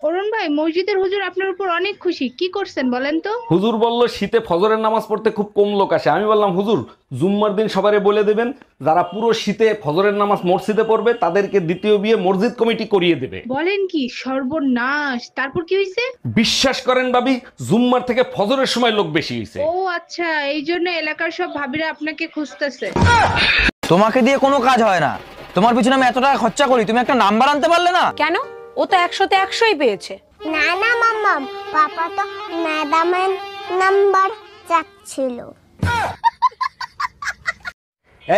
অরুণ ভাই, মসজিদের হুজুর আপনার উপর অনেক খুশি, কি করছেন বলেন তো? হুজুর বলল শীতে ফজরের নামাজ পড়তে খুব কম লোক আসে। আমি বললাম হুজুর, জুম্মার দিন সবারে বলে দেবেন যারা পুরো শীতে ফজরের নামাজ মসজিদে পড়বে তাদেরকে দ্বিতীয় বিয়ে মসজিদ কমিটি করিয়ে দেবে। বলেন কি, সর্বনাশ! তারপর কি হয়েছে? বিশ্বাস করেন ভাবি, জুম্মার থেকে ফজরের সময় লোক বেশি হয়েছে। ও আচ্ছা, এই জন্য এলাকার সব ভাবিরা আপনাকে খুঁজতেছে। তোমাকে দিয়ে কোনো কাজ হয় না। তোমার পিছনে আমি এত টাকা খরচা করি, তুমি একটা নাম্বার আনতে পারলে না? কেন? ও তো 100-তে 100ই পেয়েছে। না না মাম্মাম, পাপা তো ম্যাডামের নাম্বার চাচ্ছিল।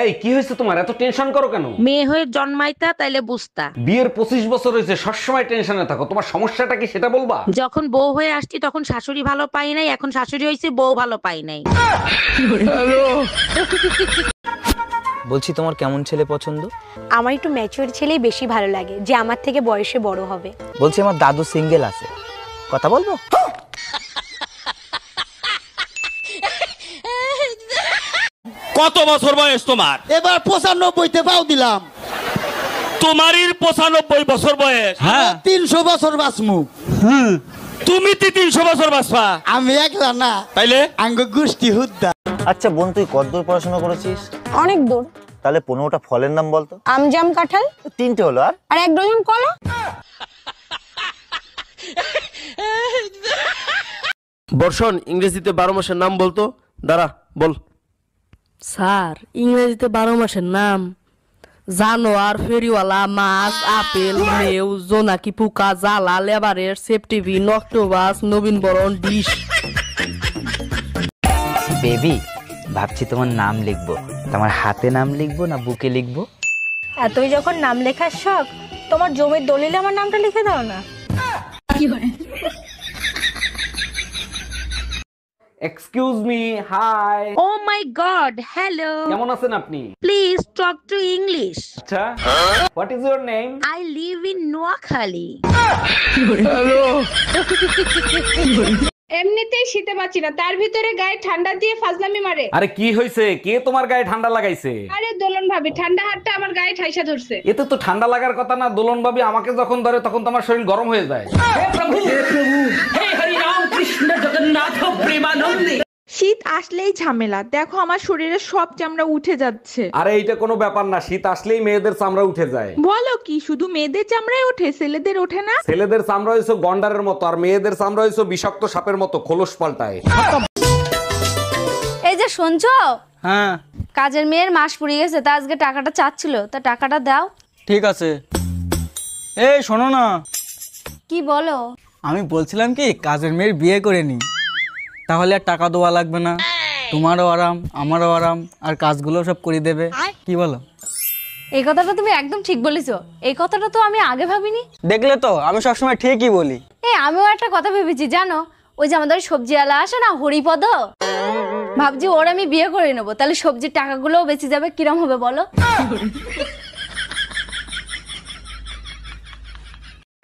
এই কি হয়েছে তোমার, এত টেনশন করো কেন? মেয়ে হয়ে জন্মাইতা তাইলে বুঝতা। বিয়ের 25 বছর হয়েছে, সবসময় টেনশনে থাকো। তোমার সমস্যাটা কি সেটা বলবা? যখন বউ হয়ে আসছি তখন শাশুড়ি ভালো পাই নাই, এখন শাশুড়ি হয়েছে বউ ভালো পাই নাই। বলছি তোমার কেমন ছেলে পছন্দ? আমার একটু ম্যাচিওর ছেলেই বেশি ভালো লাগে, যে আমার থেকে বয়সে বড় হবে। বলছি আমার দাদু সিঙ্গেল আছে, কথা বলবো? কত বছর বয়স তোমার? এবার 95তে পাও দিলাম। তোমারই 95 বছর বয়স। হ্যাঁ, 300 বছর বাঁচমু। তুমি 300 বছর বাঁচবা? আমি একলা না, তাইলে আঙ্গ গোষ্ঠী হুদ্দা। আচ্ছা বোন, তুই কতদূর পড়াশোনা করেছিস? অনেক দূর। তাহলে 15টা ফলের নাম বলতো। আম, জাম, কাঁঠাল, 3টে হলো, আর আর 1 ডজন কলা। বর্ষণ, ইংরেজিতে 12 মাসের নাম বলতো। দাঁড়া, বল। স্যার, ইংরেজিতে 12 মাসের নাম: জানোয়ার, ফেরিওয়ালা, মাছ, আপেল, মেউ, জোনাকি পোকা, জ্বালা, লেবারের, সেপ্টিভিন, অক্টোবাস, নবীনবরণ, ডিশ। বেবি, ভাবছি তোমার নাম লিখবো। তোমার হাতে নাম লিখবো না বুকে লিখবো? এতই যখন নাম লেখার শখ, তোমার জমির দলিলে আমার নামটা লিখে দাও না। Excuse me, hi. Oh my God, hello. কেমন আছেন আপনি? Please talk to English. আচ্ছা, what is your name? I live in Noakhali. এমনিতেই শীতে বাঁচি না, তার ভিতরে গায়ে ঠান্ডা দিয়ে ফাজলামি মারে। আরে কি হয়েছে, কে তোমার গায়ে ঠান্ডা লাগাইছে? আরে দোলন ভাবি, ঠান্ডা হাতটা আমার গায়ে ঠাইসা ধরছে। এতে তো ঠান্ডা লাগার কথা না। দোলন ভাবি আমাকে যখন ধরে তখন তোমার শরীর গরম হয়ে যায়। শীত আসলেই ঝামেলা, দেখো আমার শরীরের সব চামড়া উঠে যাচ্ছে। আরে এইটা কোনো ব্যাপার না, শীত আসলেই মেয়েদের চামড়া উঠে যায়। বলো কি, শুধু মেয়েদের চামড়ায় ওঠে, ছেলেদের ওঠে না? ছেলেদের চামড়া হয়েছে গন্ডারের মতো, আর মেয়েদের চামড়া হয়েছে বিষাক্ত সাপের মতো, খোলস পাল্টায়। এই যে শুনছো, হ্যাঁ কাজের মেয়ের মাস পুড়িয়ে গেছে, তা আজকে টাকাটা চাচ্ছিল, তা টাকাটা দাও। ঠিক আছে। এই শোনো না, কি বলো? আমি বলছিলাম কি, কাজের মেয়ের বিয়ে করে নি, তাহলে আর টাকা দেওয়া লাগবে না, তোমারও আরাম আমারও আরাম, আর কাজগুলো সব করে দেবে। কি বলো? এই কথাটা তুমি একদম ঠিক বলেছো, এই কথাটা তো আমি আগে ভাবিনি। দেখলে তো, আমি সবসময় ঠিকই বলি। আমিও একটা কথা ভেবেছি জানো, ওই যে আমাদের সবজিওয়ালা আসে না, হরিপদ, ভাবছি ওর আমি বিয়ে করে নেবো, তাহলে সবজির টাকাগুলোও বেঁচে যাবে। কিরম হবে বলো?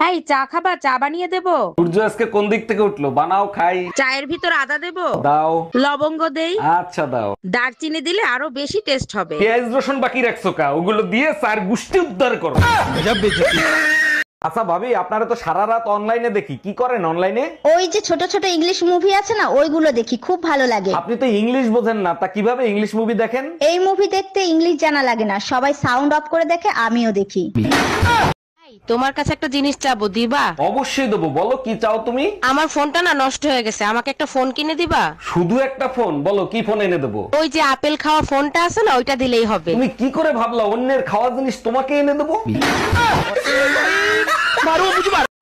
এই চা খাবা? চা বানিয়ে দেবো? সূর্য আজকে কোন দিক থেকে উঠলো, বানাও খাই। চায়ের ভিতর আদা দেবো? দাও। লবঙ্গ দেই? আচ্ছা দাও। দারচিনি দিলে আরো বেশি টেস্ট হবে। পেঁয়াজ রসুন বাকি রাখছো কা, ওগুলো দিয়ে চার গুষ্টি উদ্ধার করো। আচ্ছা ভাবি, আপনারা তো সারা রাত অনলাইনে দেখি, কি করেন অনলাইনে? ওই যে ছোট ছোট ইংলিশ মুভি আছে না, ওইগুলো দেখি, খুব ভালো লাগে। আপনি তো ইংলিশ বোঝেন না, তা কিভাবে ইংলিশ মুভি দেখেন? এই মুভি দেখতে ইংলিশ জানা লাগে না, সবাই সাউন্ড অফ করে দেখে, আমিও দেখি। তোমার কাছে একটা জিনিস চাবো, দিবা? অবশ্যই দেবো, বলো কি চাও তুমি? আমার ফোনটা না নষ্ট হয়ে গেছে, আমাকে একটা ফোন কিনে দিবা? শুধু একটা ফোন? বলো কি ফোন এনে দেবো? ওই যে আপেল খাওয়া ফোনটা আছে না, ওইটা দিলেই হবে। তুমি কি করে ভাবলা অন্যের খাওয়া জিনিস তোমাকে এনে দেবো?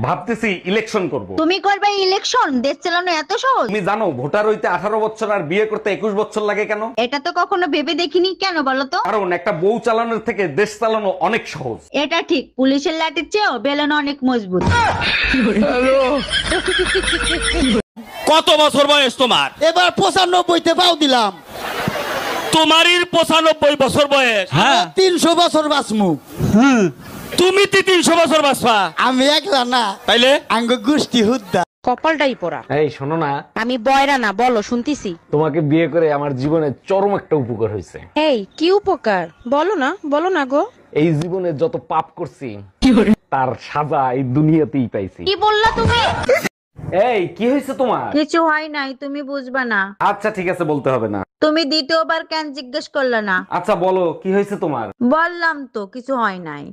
ভাবতেছি ইলেকশন করব। তুমি করবে ইলেকশন? দেশ চালানো এত সহজ? তুমি জানো ভোটার হইতে 18 বছর আর বিয়ে করতে 21 বছর লাগে কেন? এটা তো কখনো ভেবে দেখিনি, কেন বলো তো? কারণ একটা বউ চালানোর থেকে দেশ চালানো অনেক সহজ। এটা ঠিক, পুলিশের লাঠির চেয়েও বেলন অনেক মজবুত। কত বছর বয়স তোমার? এবার 95তে পাও দিলাম। তোমারই 95 বছর বয়স। হ্যাঁ, 300 বছর বাঁচমু। তুমি 300 বছর বাঁচবা? আমি একলা না, তাইলে আঙ্গ গোষ্ঠী হুদ্দা। কপালটাই পোড়া। এই শোনো না, আমি বয়রা না, বলো শুনতিছি। তোমাকে বিয়ে করে আমার জীবনে চরম একটা উপকার হয়েছে। এই কি উপকার? বলো না গো। এই জীবনে যত পাপ করছি তার সাজা এই দুনিয়াতেই পাইছি। কি বললা তুমি? এই কি হয়েছে তোমার? কিছু হয় নাই, তুমি বুঝবা না। আচ্ছা ঠিক আছে, বলতে হবে না। তুমি দ্বিতীয়বার কেন জিজ্ঞেস করলে না? আচ্ছা বলো কি হয়েছে তোমার? বললাম তো কিছু হয় নাই।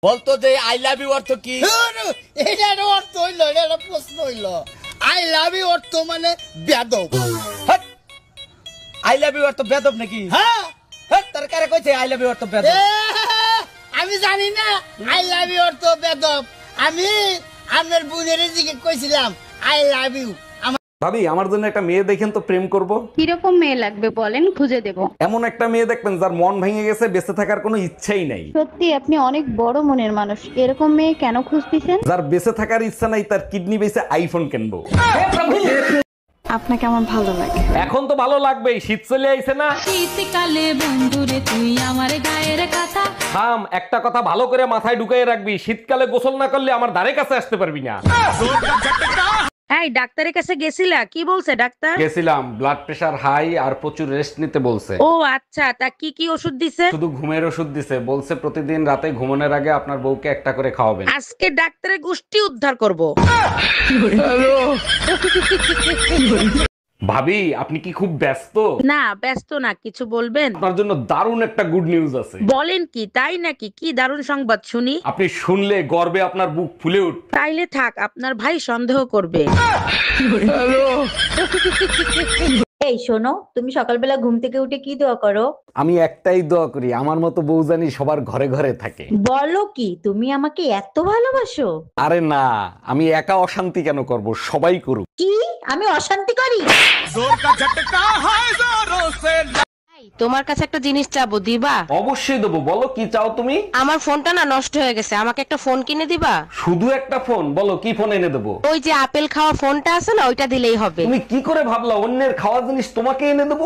বলতো যে আই লাভ ইউ অর্থ কি? এটা অর্থ হইলো, এটা প্রশ্ন হইলো। আই লাভ ইউ অর্থ মানে বেয়াদব। আই লাভ ইউ অর্থ বেদব নাকি? হ্যাঁ, তার কারে কইছে আই লাভ ইউ অর্থ বেদব? আমি জানি না আই লাভ ইউ অর্থ বেয়াদব। আমি আমার বোনের দিকে কইছিলাম আই লাভ ইউ। ভাবি আমার জন্য একটা মেয়ে দেখেন তো, প্রেম করব। কিরকম মেয়ে লাগবে বলেন, খুঁজে দেব। এমন একটা মেয়ে দেখবেন যার মন ভেঙে গেছে, বেঁচে থাকার কোনো ইচ্ছাই নাই। সত্যি আপনি অনেক বড় মনের মানুষ, এরকম মেয়ে কেন খুঁজতেছেন? যার বেঁচে থাকার ইচ্ছা নাই, তার কিডনি বেঁচে আইফোন কিনবো। আপনাকে আমার ভালো লাগে। এখন তো ভালো লাগবেই, শীত চলে আইছে না? শীতকালে বন্ধুরে তুই আমার গায়ের কথা। থাম, একটা কথা ভালো করে মাথায় ঢুকাই রাখবি, শীতকালে গোসল না করলে আমার ধারে কাছে আসতে পারবি না। এই ডাক্তারের কাছে গেছিলা? কি বলছে ডাক্তার? গেছিলাম, ব্লাড প্রেশার হাই আর প্রচুর রেস্ট নিতে বলছে। ও আচ্ছা, তা কি কি ওষুধ দিছে? শুধু ঘুমের ওষুধ দিছে, বলছে প্রতিদিন রাতে ঘুমানোর আগে আপনার বউকে একটা করে খাওয়াবেন। আজকে ডাক্তারের গোষ্ঠী উদ্ধার করব। ভাবি আপনি কি খুব ব্যস্ত? না ব্যস্ত না, কিছু বলবেন? আপনার জন্য দারুণ একটা গুড নিউজ আছে। বলেন কি, তাই নাকি? কি দারুণ সংবাদ শুনি। আপনি শুনলে গর্বে আপনার বুক ফুলে উঠবে। তাইলে থাক, আপনার ভাই সন্দেহ করবে। এই শোনো, তুমি সকালবেলা ঘুম থেকে উঠে কি দোয়া করো? আমি একটাই দোয়া করি, আমার মতো বউ জানি সবার ঘরে ঘরে থাকে। বলো কি, তুমি আমাকে এত ভালোবাসো? আরে না, আমি একা অশান্তি কেন করব, সবাই করুক। কি আমি অশান্তি করি? তোমার কাছে একটা জিনিস চাবো, দিবা? অবশ্যই দেবো, বলো কি চাও তুমি? আমার ফোনটা না নষ্ট হয়ে গেছে, আমাকে একটা ফোন কিনে দিবা? শুধু একটা ফোন? বলো কি ফোন এনে দেবো? ওই যে আপেল খাওয়া ফোনটা আছে না, ওইটা দিলেই হবে। তুমি কি করে ভাবলা অন্যের খাওয়া জিনিস তোমাকে এনে দেবো?